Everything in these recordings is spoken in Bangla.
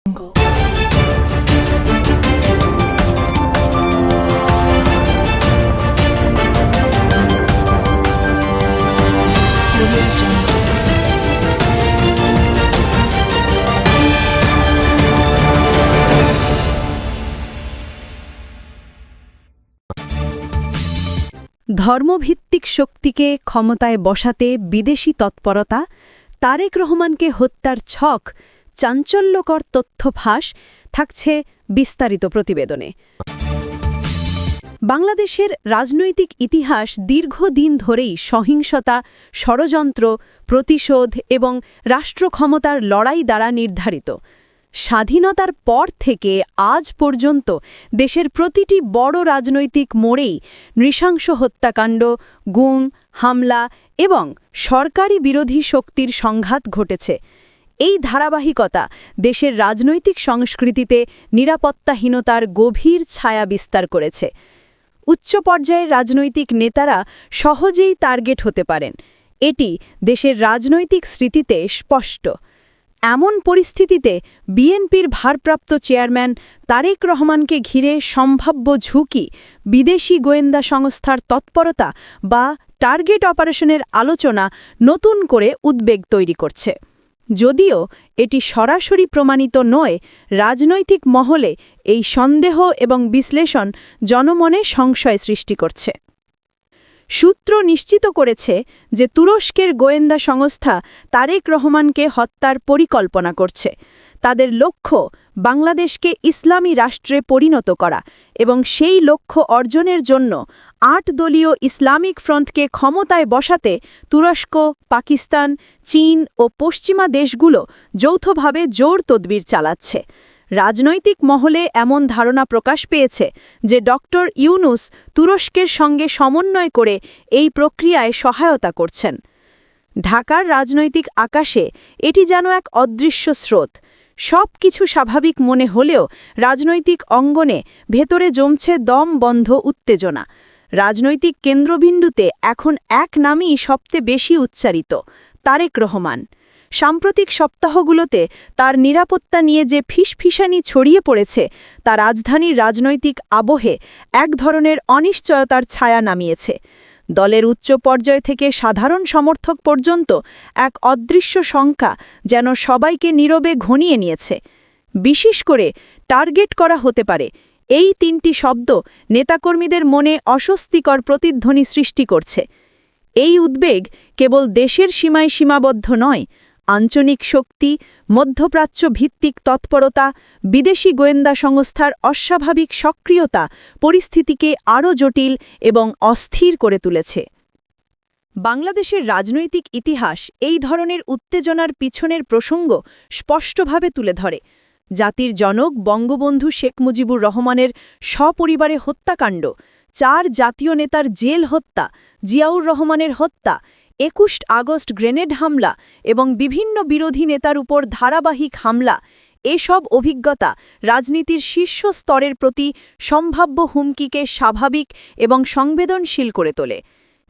Jungle. Audio Jungle. ধর্মভিত্তিক শক্তিকে ক্ষমতায় বসাতে বিদেশি তৎপরতা, তারেক রহমানকে হত্যার ছক, চাঞ্চল্যকর তথ্য ফাঁস থাকছে বিস্তারিত প্রতিবেদনে। বাংলাদেশের রাজনৈতিক ইতিহাস দীর্ঘদিন ধরেই সহিংসতা, ষড়যন্ত্র, প্রতিশোধ এবং রাষ্ট্রক্ষমতার লড়াই দ্বারা নির্ধারিত। স্বাধীনতার পর থেকে আজ পর্যন্ত দেশের প্রতিটি বড় রাজনৈতিক মোড়েই নৃশংস হত্যাকাণ্ড, গুম, হামলা এবং সরকারি বিরোধী শক্তির সংঘাত ঘটেছে। এই ধারাবাহিকতা দেশের রাজনৈতিক সংস্কৃতিতে নিরাপত্তাহীনতার গভীর ছায়া বিস্তার করেছে। উচ্চ পর্যায়ের রাজনৈতিক নেতারা সহজেই টার্গেট হতে পারেন, এটি দেশের রাজনৈতিক স্মৃতিতে স্পষ্ট। এমন পরিস্থিতিতে বিএনপির ভারপ্রাপ্ত চেয়ারম্যান তারেক রহমানকে ঘিরে সম্ভাব্য ঝুঁকি, বিদেশি গোয়েন্দা সংস্থার তৎপরতা বা টার্গেট অপারেশনের আলোচনা নতুন করে উদ্বেগ তৈরি করছে। যদিও এটি সরাসরি প্রমাণিত নয়, রাজনৈতিক মহলে এই সন্দেহ এবং বিশ্লেষণ জনমনে সংশয় সৃষ্টি করছে। সূত্র নিশ্চিত করেছে যে তুরস্কের গোয়েন্দা সংস্থা তারেক রহমানকে হত্যার পরিকল্পনা করছে। তাদের লক্ষ্য বাংলাদেশকে ইসলামী রাষ্ট্রে পরিণত করা এবং সেই লক্ষ্য অর্জনের জন্য ৮ দলীয় ইসলামিক ফ্রন্টকে ক্ষমতায় বসাতে তুরস্ক, পাকিস্তান, চীন ও পশ্চিমা দেশগুলো যৌথভাবে জোর তদবির চালাচ্ছে। রাজনৈতিক মহলে এমন ধারণা প্রকাশ পেয়েছে যে ডক্টর ইউনুস তুরস্কের সঙ্গে সমন্বয় করে এই প্রক্রিয়ায় সহায়তা করছেন। ঢাকার রাজনৈতিক আকাশে এটি যেন এক অদৃশ্য স্রোত। সব কিছু স্বাভাবিক মনে হলেও রাজনৈতিক অঙ্গনে ভেতরে জমছে দম বন্ধ উত্তেজনা। রাজনৈতিক কেন্দ্রবিন্দুতে এখন এক নামই সবচেয়ে বেশি উচ্চারিত: তারেক রহমান। সাম্প্রতিক সপ্তাহগুলোতে তার নিরাপত্তা নিয়ে যে ফিসফিসানি ছড়িয়ে পড়েছে তা রাজধানীর রাজনৈতিক আবহে এক ধরনের অনিশ্চয়তার ছায়া নামিয়েছে। দলের উচ্চ পর্যায় থেকে সাধারণ সমর্থক পর্যন্ত এক অদৃশ্য শঙ্কা যেন সবাইকে নীরবে ঘনিয়ে নিয়েছে। বিশেষ করে টার্গেট করা হতে পারে, এই ৩টি শব্দ নেতাকর্মীদের মনে অস্বস্তিকর প্রতিধ্বনি সৃষ্টি করছে। এই উদ্বেগ কেবল দেশের সীমায় সীমাবদ্ধ নয়, আঞ্চলিক শক্তি, মধ্যপ্রাচ্য ভিত্তিক তৎপরতা, বিদেশি গোয়েন্দা সংস্থার অস্বাভাবিক সক্রিয়তা পরিস্থিতিকে আরও জটিল এবং অস্থির করে তুলেছে। বাংলাদেশের রাজনৈতিক ইতিহাস এই ধরনের উত্তেজনার পিছনের প্রসঙ্গ স্পষ্টভাবে তুলে ধরে। জাতির জনক বঙ্গবন্ধু শেখ মুজিবুর রহমানের সপরিবারে হত্যাকাণ্ড, ৪ জাতীয় নেতার জেল হত্যা, জিয়াউর রহমানের হত্যা, ২১ আগস্ট গ্রেনেড হামলা এবং বিভিন্ন বিরোধী নেতার উপর ধারাবাহিক হামলা, এসব অভিজ্ঞতা রাজনীতির শীর্ষ স্তরের প্রতি সম্ভাব্য হুমকিকে স্বাভাবিক এবং সংবেদনশীল করে তোলে।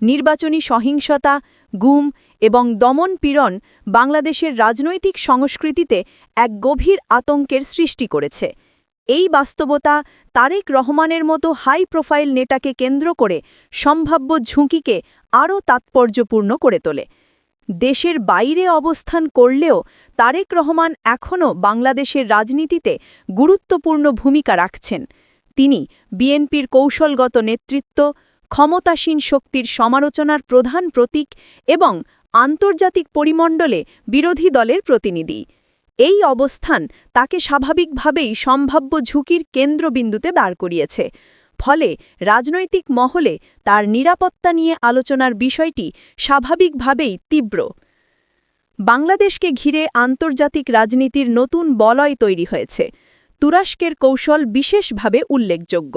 নির্বাচনী সহিংসতা, গুম এবং দমন-পীড়ন বাংলাদেশের রাজনৈতিক সংস্কৃতিতে এক গভীর আতঙ্কের সৃষ্টি করেছে। এই বাস্তবতা তারেক রহমানের মতো হাই প্রোফাইল নেতাকে কেন্দ্র করে সম্ভাব্য ঝুঁকিকে আরও তাৎপর্যপূর্ণ করে তোলে। দেশের বাইরে অবস্থান করলেও তারেক রহমান এখনও বাংলাদেশের রাজনীতিতে গুরুত্বপূর্ণ ভূমিকা রাখছেন। তিনি বিএনপির কৌশলগত নেতৃত্ব, ক্ষমতাসীন শক্তির সমালোচনার প্রধান প্রতীক এবং আন্তর্জাতিক পরিমণ্ডলে বিরোধী দলের প্রতিনিধি। এই অবস্থান তাকে স্বাভাবিকভাবেই সম্ভাব্য ঝুঁকির কেন্দ্রবিন্দুতে দাঁড় করিয়েছে। ফলে রাজনৈতিক মহলে তার নিরাপত্তা নিয়ে আলোচনার বিষয়টি স্বাভাবিকভাবেই তীব্র। বাংলাদেশকে ঘিরে আন্তর্জাতিক রাজনীতির নতুন বলয় তৈরি হয়েছে। তুরস্কের কৌশল বিশেষভাবে উল্লেখযোগ্য।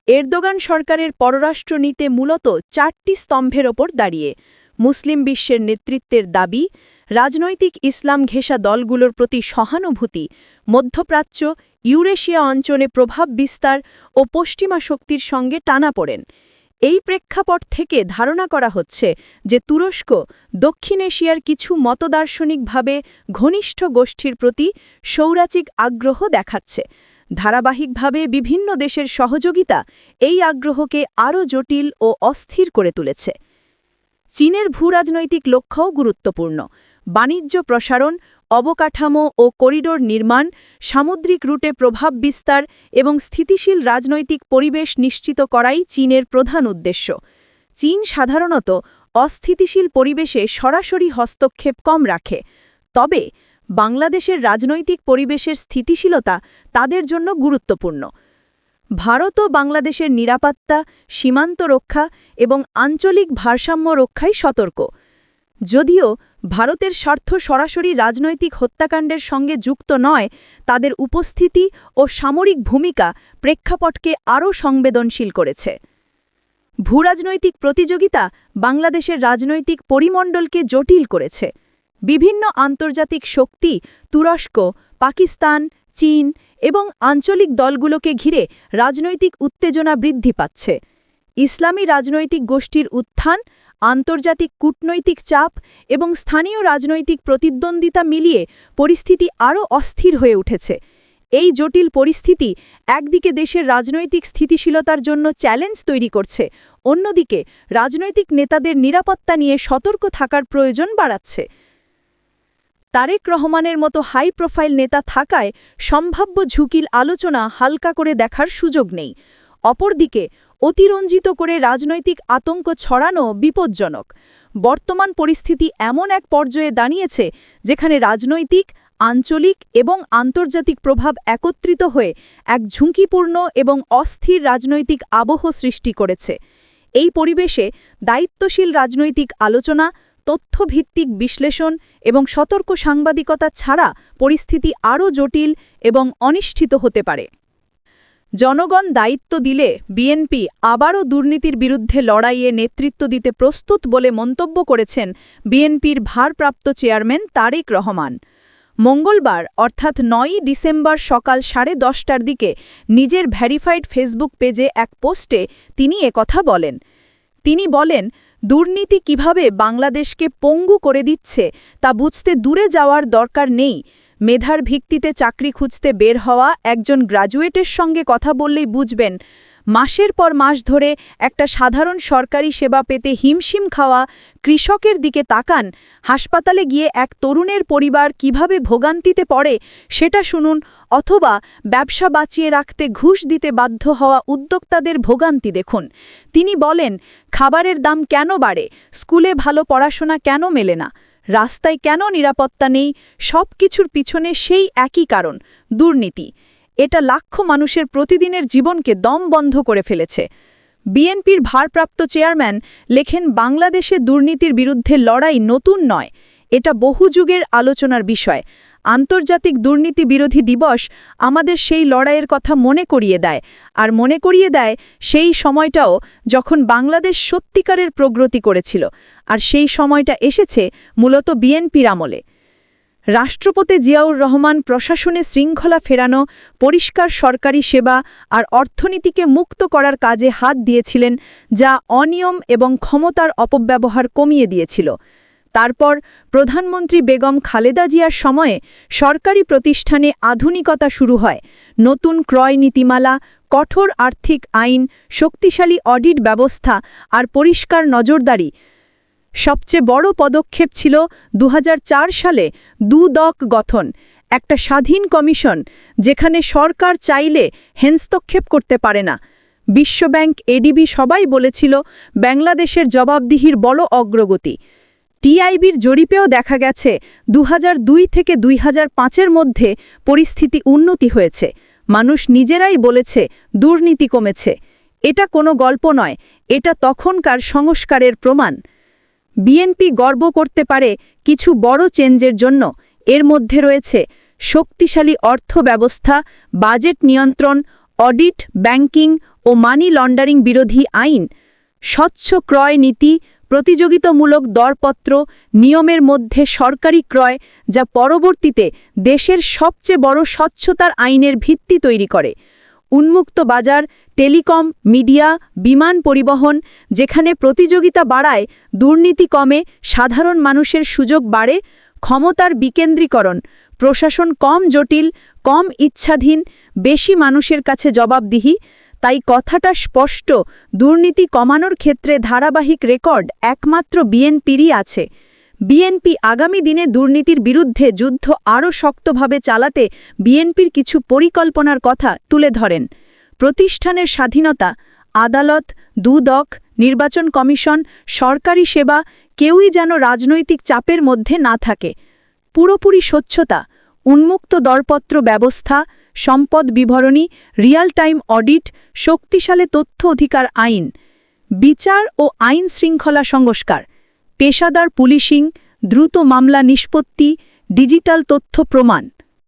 এরদোগান সরকারের পররাষ্ট্রনীতি মূলত 4টি স্তম্ভের ওপর দাঁড়িয়ে: মুসলিম বিশ্বের নেতৃত্বের দাবি, রাজনৈতিক ইসলাম ঘেঁষা দলগুলোর প্রতি সহানুভূতি, মধ্যপ্রাচ্য, ইউরেশিয়া অঞ্চলে প্রভাব বিস্তার ও পশ্চিমা শক্তির সঙ্গে টানাপোড়েন। এই প্রেক্ষাপট থেকে ধারণা করা হচ্ছে যে তুরস্ক দক্ষিণ এশিয়ার কিছু মতদার্শনিকভাবে ঘনিষ্ঠ গোষ্ঠীর প্রতি সৌরাচিক আগ্রহ দেখাচ্ছে। ধারাবাহিকভাবে বিভিন্ন দেশের সহযোগিতা এই আগ্রহকে আরও জটিল ও অস্থির করে তুলেছে। চীনের ভূরাজনৈতিক লক্ষ্যও গুরুত্বপূর্ণ। বাণিজ্য প্রসারণ, অবকাঠামো ও করিডোর নির্মাণ, সামুদ্রিক রুটে প্রভাব বিস্তার এবং স্থিতিশীল রাজনৈতিক পরিবেশ নিশ্চিত করাই চীনের প্রধান উদ্দেশ্য। চীন সাধারণত অস্থিতিশীল পরিবেশে সরাসরি হস্তক্ষেপ কম রাখে, তবে বাংলাদেশের রাজনৈতিক পরিবেশের স্থিতিশীলতা তাদের জন্য গুরুত্বপূর্ণ। ভারতও বাংলাদেশের নিরাপত্তা, সীমান্ত রক্ষা এবং আঞ্চলিক ভারসাম্য রক্ষায় সতর্ক। যদিও ভারতের স্বার্থ সরাসরি রাজনৈতিক হত্যাকাণ্ডের সঙ্গে যুক্ত নয়, তাদের উপস্থিতি ও সামরিক ভূমিকা প্রেক্ষাপটকে আরও সংবেদনশীল করেছে। ভূরাজনৈতিক প্রতিযোগিতা বাংলাদেশের রাজনৈতিক পরিমণ্ডলকে জটিল করেছে। বিভিন্ন আন্তর্জাতিক শক্তি তুরস্ক, পাকিস্তান, চীন এবং আঞ্চলিক দলগুলোকে ঘিরে রাজনৈতিক উত্তেজনা বৃদ্ধি পাচ্ছে। ইসলামী রাজনৈতিক গোষ্ঠীর উত্থান, আন্তর্জাতিক কূটনৈতিক চাপ এবং স্থানীয় রাজনৈতিক প্রতিদ্বন্দ্বিতা মিলিয়ে পরিস্থিতি আরও অস্থির হয়ে উঠেছে। এই জটিল পরিস্থিতি একদিকে দেশের রাজনৈতিক স্থিতিশীলতার জন্য চ্যালেঞ্জ তৈরি করছে, অন্যদিকে রাজনৈতিক নেতাদের নিরাপত্তা নিয়ে সতর্ক থাকার প্রয়োজন বাড়াচ্ছে। তারেক রহমানের মতো হাই প্রোফাইল নেতা থাকায় সম্ভাব্য ঝুঁকির আলোচনা হালকা করে দেখার সুযোগ নেই। অপরদিকে অতিরঞ্জিত করে রাজনৈতিক আতঙ্ক ছড়ানো বিপজ্জনক। বর্তমান পরিস্থিতি এমন এক পর্যায়ে দাঁড়িয়েছে যেখানে রাজনৈতিক, আঞ্চলিক এবং আন্তর্জাতিক প্রভাব একত্রিত হয়ে এক ঝুঁকিপূর্ণ এবং অস্থির রাজনৈতিক আবহ সৃষ্টি করেছে। এই পরিবেশে দায়িত্বশীল রাজনৈতিক আলোচনা, তথ্যভিত্তিক বিশ্লেষণ এবং সতর্ক সাংবাদিকতা ছাড়া পরিস্থিতি আরও জটিল এবং অনিশ্চিত হতে পারে। জনগণ দায়িত্ব দিলে বিএনপি আবারও দুর্নীতির বিরুদ্ধে লড়াইয়ে নেতৃত্ব দিতে প্রস্তুত বলে মন্তব্য করেছেন বিএনপির ভারপ্রাপ্ত চেয়ারম্যান তারেক রহমান। মঙ্গলবার অর্থাৎ ৯ই ডিসেম্বর সকাল 10:30টার দিকে নিজের ভেরিফাইড ফেসবুক পেজে এক পোস্টে তিনি একথা বলেন। তিনি বলেন, দুর্নীতি কিভাবে বাংলাদেশকে পঙ্গু করে দিচ্ছে তা বুঝতে দূরে যাওয়ার দরকার নেই। মেধার ভিত্তিতে চাকরি খুঁজতে বের হওয়া একজন গ্র্যাজুয়েটের সঙ্গে কথা বললেই বুঝবেন। মাসের পর মাস ধরে একটা সাধারণ সরকারি সেবা পেতে হিমশিম খাওয়া কৃষকের দিকে তাকান। হাসপাতালে গিয়ে এক তরুণের পরিবার কিভাবে ভোগান্তিতে পড়ে সেটা শুনুন, অথবা ব্যবসা বাঁচিয়ে রাখতে ঘুষ দিতে বাধ্য হওয়া উদ্যোক্তাদের ভোগান্তি দেখুন। তিনি বলেন, খাবারের দাম কেন বাড়ে, স্কুলে ভালো পড়াশোনা কেন মেলে না, রাস্তায় কেন নিরাপত্তা নেই, সব কিছুর পিছনে সেই একই কারণ, দুর্নীতি। এটা লাখ মানুষের প্রতিদিনের জীবনকে দম বন্ধ করে ফেলেছে। বিএনপির ভারপ্রাপ্ত চেয়ারম্যান লেখেন, বাংলাদেশে দুর্নীতির বিরুদ্ধে লড়াই নতুন নয়, এটা বহু যুগের আলোচনার বিষয়। আন্তর্জাতিক দুর্নীতি বিরোধী দিবস আমাদের সেই লড়াইয়ের কথা মনে করিয়ে দেয়, আর মনে করিয়ে দেয় সেই সময়টাও যখন বাংলাদেশ সত্যিকারের প্রগতি করেছিল, আর সেই সময়টা এসেছে মূলত বিএনপির আমলে। রাষ্ট্রপতি জিয়াউর রহমান প্রশাসনে শৃঙ্খলা ফেরানো, পরিষ্কার সরকারি সেবা আর অর্থনীতিকে মুক্ত করার কাজে হাত দিয়েছিলেন, যা অনিয়ম এবং ক্ষমতার অপব্যবহার কমিয়ে দিয়েছিল। তারপর প্রধানমন্ত্রী বেগম খালেদা জিয়ার সময়ে সরকারি প্রতিষ্ঠানে আধুনিকতা শুরু হয়। নতুন ক্রয় নীতিমালা, কঠোর আর্থিক আইন, শক্তিশালী অডিট ব্যবস্থা আর পরিষ্কার নজরদারি। সবচেয়ে বড় পদক্ষেপ ছিল 2004 সালে দুদক গঠন, একটা স্বাধীন কমিশন যেখানে সরকার চাইলে হস্তক্ষেপ করতে পারে না। বিশ্বব্যাংক, এডিবি সবাই বলেছিল বাংলাদেশের জবাবদিহির বড় অগ্রগতি। টিআইবির জরিপেও দেখা গেছে 2002 থেকে 2005-এর মধ্যে পরিস্থিতি উন্নতি হয়েছে। মানুষ নিজেরাই বলেছে দুর্নীতি কমেছে। এটা কোনো গল্প নয়, এটা তখনকার সংস্কারের প্রমাণ। বিএনপি গর্ব করতে পারে কিছু বড় চেঞ্জের জন্য। এর মধ্যে রয়েছে শক্তিশালী অর্থ ব্যবস্থা, বাজেট নিয়ন্ত্রণ, অডিট, ব্যাংকিং ও মানি লন্ডারিং বিরোধী আইন, স্বচ্ছ ক্রয় নীতি, প্রতিযোগিতামূলক দরপত্র, নিয়মের মধ্যে সরকারি ক্রয়, যা পরবর্তীতে দেশের সবচেয়ে বড় স্বচ্ছতার আইনের ভিত্তি তৈরি করে। উন্মুক্ত বাজার, টেলিকম, মিডিয়া, বিমান পরিবহন, যেখানে প্রতিযোগিতা বাড়ায়, দুর্নীতি কমে, সাধারণ মানুষের সুযোগ বাড়ে, ক্ষমতার বিকেন্দ্রীকরণ, প্রশাসন কম জটিল, কম ইচ্ছাধীন, বেশি মানুষের কাছে জবাবদিহি। তাই কথাটা স্পষ্ট, দুর্নীতি কমানোর ক্ষেত্রে ধারাবাহিক রেকর্ড একমাত্র বিএনপিরই আছে। বিএনপি আগামী দিনে দুর্নীতির বিরুদ্ধে যুদ্ধ আরও শক্তভাবে চালাতে বিএনপির কিছু পরিকল্পনার কথা তুলে ধরেন। প্রতিষ্ঠানের স্বাধীনতা, আদালত, দুদক, নির্বাচন কমিশন, সরকারি সেবা, কেউই যেন রাজনৈতিক চাপের মধ্যে না থাকে। পুরোপুরি স্বচ্ছতা, উন্মুক্ত দরপত্র ব্যবস্থা, সম্পদ বিবরণী, রিয়াল টাইম অডিট, শক্তিশালী তথ্য অধিকার আইন, বিচার ও আইন শৃঙ্খলা সংস্কার, পেশাদার পুলিশিং, দ্রুত মামলা নিষ্পত্তি, ডিজিটাল তথ্য প্রমাণ।